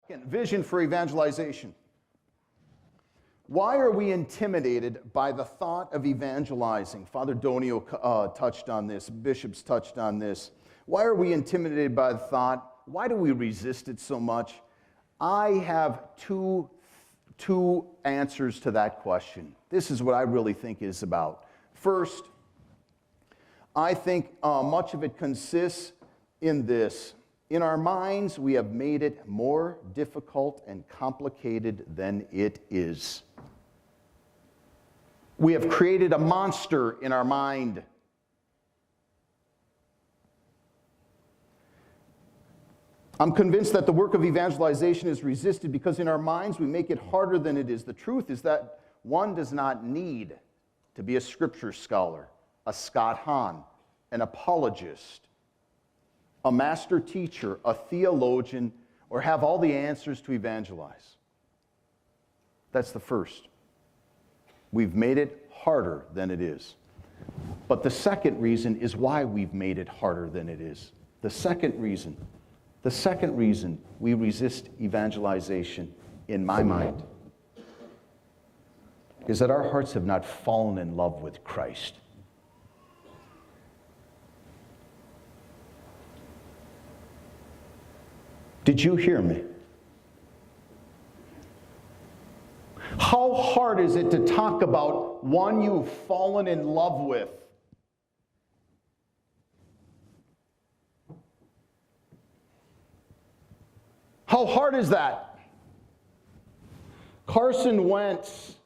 Vision for evangelization. Why are we intimidated by the thought of evangelizing? Father Donio touched on this. Bishops touched on this. Why are we intimidated by the thought? Why do we resist it so much? I have two answers to that question. This is what I really think it is about. First, I think much of it consists in this. In our minds, we have made it more difficult and complicated than it is. We have created a monster in our mind. I'm convinced that the work of evangelization is resisted because in our minds we make it harder than it is. The truth is that one does not need to be a scripture scholar, a Scott Hahn, an apologist, a master teacher, a theologian, or have all the answers to evangelize. That's the first. We've made it harder than it is. But the second reason is why we've made it harder than it is. The second reason we resist evangelization, in my mind, is that our hearts have not fallen in love with Christ. Did you hear me? How hard is it to talk about one you've fallen in love with? How hard is that? Carson Wentz,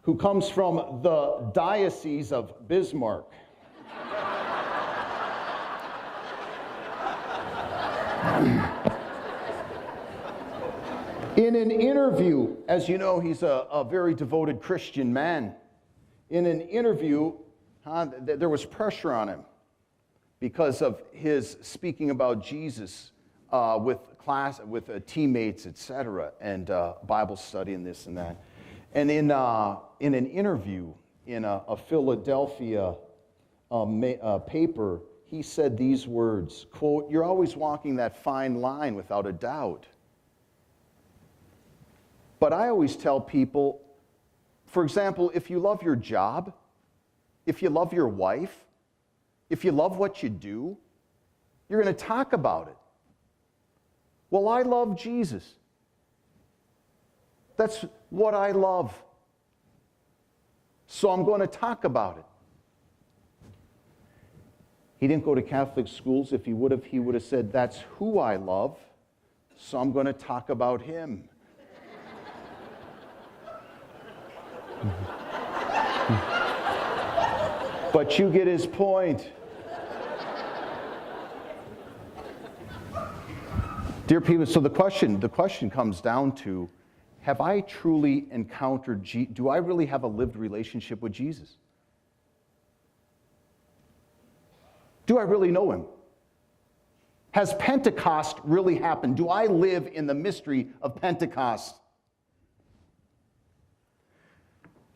who comes from the Diocese of Bismarck, in an interview, as you know, he's a very devoted Christian man. In an interview, there was pressure on him because of his speaking about Jesus with teammates, etc., and Bible study and this and that. And in an interview in a Philadelphia paper, he said these words, quote, "You're always walking that fine line without a doubt. But I always tell people, for example, if you love your job, if you love your wife, if you love what you do, you're going to talk about it. Well, I love Jesus. That's what I love. So I'm going to talk about it." He didn't go to Catholic schools. If he would have said, "That's who I love, so I'm going to talk about him." But you get his point. Dear people, so the question comes down to, have I truly encountered Jesus? Do I really have a lived relationship with Jesus? Do I really know him? Has Pentecost really happened? Do I live in the mystery of Pentecost?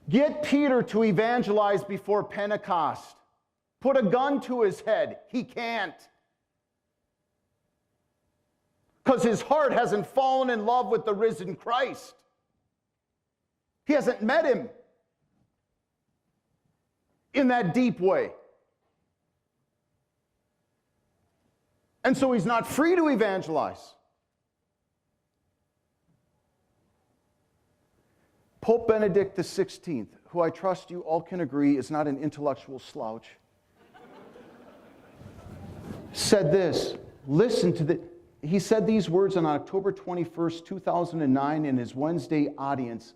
Get Peter to evangelize before Pentecost. Put a gun to his head. He can't. Because his heart hasn't fallen in love with the risen Christ. He hasn't met him in that deep way. And so he's not free to evangelize. Pope Benedict XVI, who I trust you all can agree is not an intellectual slouch, said this. He said these words on October 21st, 2009 in his Wednesday audience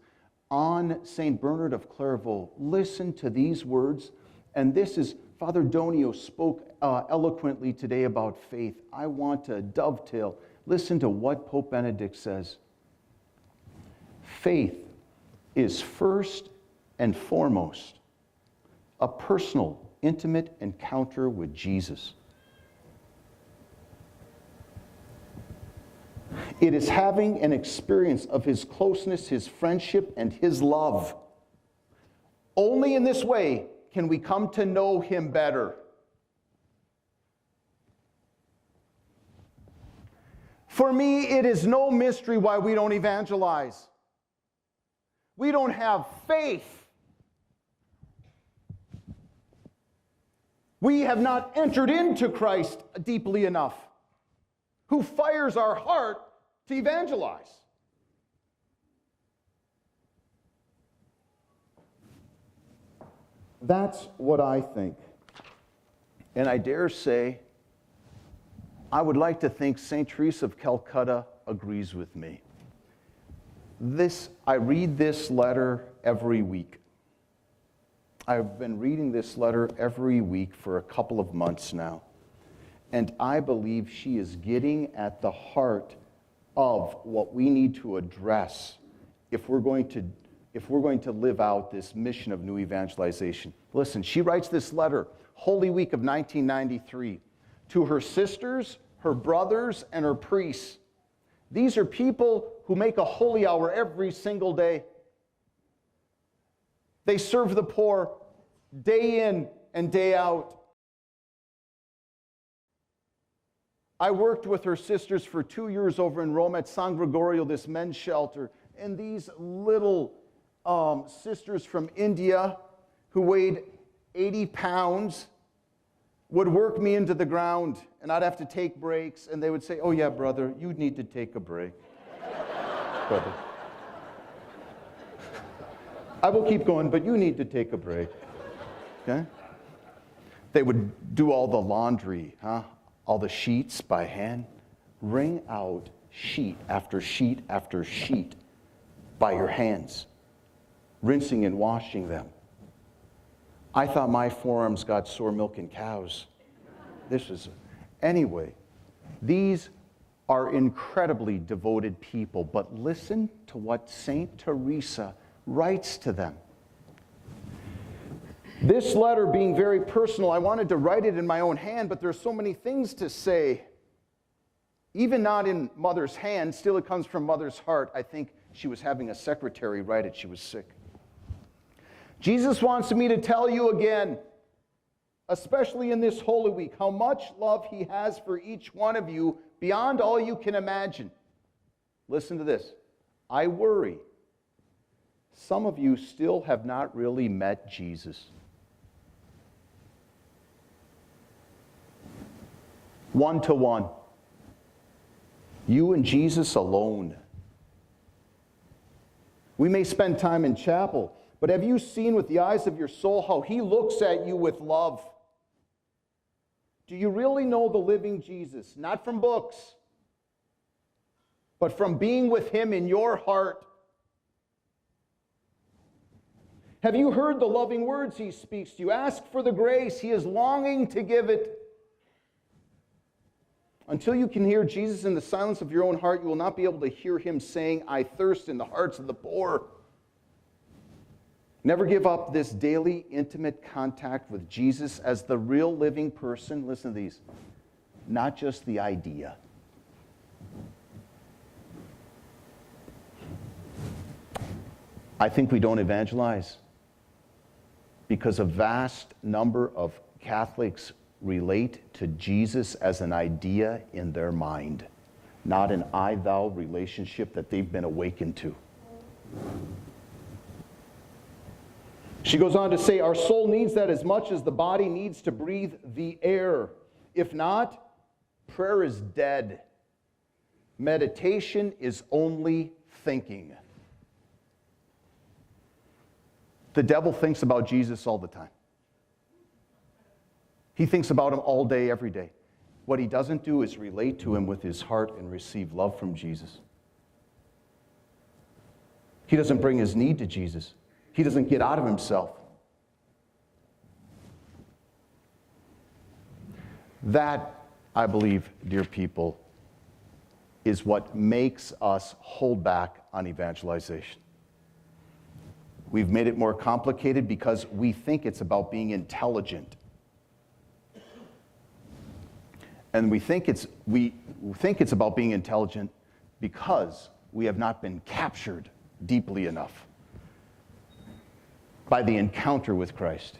on St. Bernard of Clairvaux. Listen to these words, and this is, Father Donio spoke eloquently today about faith. I want to dovetail. Listen to what Pope Benedict says. Faith is first and foremost a personal, intimate encounter with Jesus. It is having an experience of his closeness, his friendship, and his love. Only in this way can we come to know him better. For me, it is no mystery why we don't evangelize. We don't have faith. We have not entered into Christ deeply enough, who fires our heart to evangelize. That's what I think. And I dare say, I would like to think St. Teresa of Calcutta agrees with me. I read this letter every week. I've been reading this letter every week for a couple of months now. And I believe she is getting at the heart of what we need to address if we're going to live out this mission of new evangelization. Listen, she writes this letter, Holy Week of 1993, to her sisters, her brothers, and her priests. These are people who make a holy hour every single day. They serve the poor day in and day out. I worked with her sisters for 2 years over in Rome at San Gregorio, this men's shelter, and these little sisters from India who weighed 80 pounds would work me into the ground, and I'd have to take breaks, and they would say, "Oh yeah, brother, you need to take a break." Brother, I will keep going, but you need to take a break. Okay? They would do all the laundry, all the sheets by hand, wring out sheet after sheet after sheet by your hands, rinsing and washing them. I thought my forearms got sore milking cows. Anyway, these are incredibly devoted people, but listen to what St. Teresa writes to them. This letter being very personal, I wanted to write it in my own hand, but there's so many things to say. Even not in Mother's hand, still it comes from Mother's heart. I think she was having a secretary write it. She was sick. Jesus wants me to tell you again, especially in this Holy Week, how much love he has for each one of you beyond all you can imagine. Listen to this. I worry some of you still have not really met Jesus. One-to-one. You and Jesus alone. We may spend time in chapel, but have you seen with the eyes of your soul how he looks at you with love? Do you really know the living Jesus? Not from books, but from being with him in your heart. Have you heard the loving words he speaks to you? Ask for the grace. He is longing to give it. Until you can hear Jesus in the silence of your own heart, you will not be able to hear him saying, "I thirst," in the hearts of the poor. Never give up this daily, intimate contact with Jesus as the real living person. Listen to these. Not just the idea. I think we don't evangelize because a vast number of Catholics relate to Jesus as an idea in their mind, not an I-thou relationship that they've been awakened to. She goes on to say, our soul needs that as much as the body needs to breathe the air. If not, prayer is dead. Meditation is only thinking. The devil thinks about Jesus all the time. He thinks about him all day, every day. What he doesn't do is relate to him with his heart and receive love from Jesus. He doesn't bring his need to Jesus. He doesn't get out of himself. That, I believe, dear people, is what makes us hold back on evangelization. We've made it more complicated because we think it's about being intelligent. And we think it's about being intelligent because we have not been captured deeply enough by the encounter with Christ.